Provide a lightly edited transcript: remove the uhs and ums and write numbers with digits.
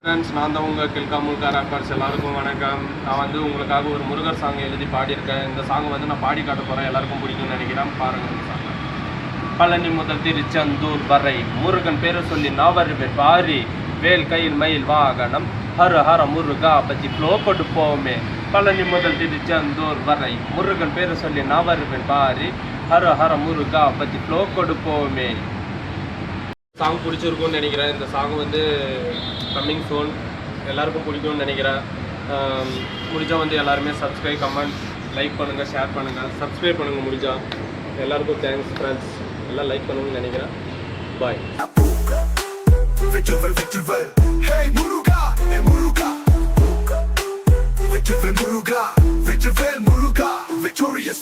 Friends, நான் தான் உங்கள் கில்கா முல்கா ராப்பர்ஸ். எல்லாருக்கும் வணக்கம். நான் வந்து உங்களுக்காக ஒரு முருகர் சாங் எழுதி பாடியிருக்கேன். இந்த சாங் வந்து நான் பாடி காட்ட போகிறேன். எல்லாருக்கும் பிடிக்கும்னு நினைக்கிறேன். பாருங்கள் இந்த சாங். பழனி முதல் திருச்செந்தூர் வரை முருகன் பேரை சொல்லி நான் வருவேன் பாரி. வேல் கையில் மயில் வாகனம் ஹர ஹர முருகா பற்றி ஃப்ளோ கொடுப்போமே. பழனி முதல் திருச்செந்தூர் வரை முருகன் பேரை சொல்லி நான் வருவேன் பாரி. ஹர ஹர முருகா பற்றி ஃப்ளோ கொடுப்போமே. சாங் பிடிச்சிருக்கும்னு நினைக்கிறேன். இந்த சாங் வந்து கம்மிங் சூன், எல்லாருக்கும் பிடிக்கும்னு நினைக்கிறேன். முடிஞ்சால் வந்து எல்லாருமே சப்ஸ்கிரைப், கமெண்ட், லைக் பண்ணுங்கள், ஷேர் பண்ணுங்கள், சப்ஸ்கிரைப் பண்ணுங்கள். முடிஞ்சால் எல்லாருக்கும் தேங்க்ஸ் ஃப்ரெண்ட்ஸ். எல்லாம் லைக் பண்ணுங்கன்னு நினைக்கிறேன். பாய். Victorious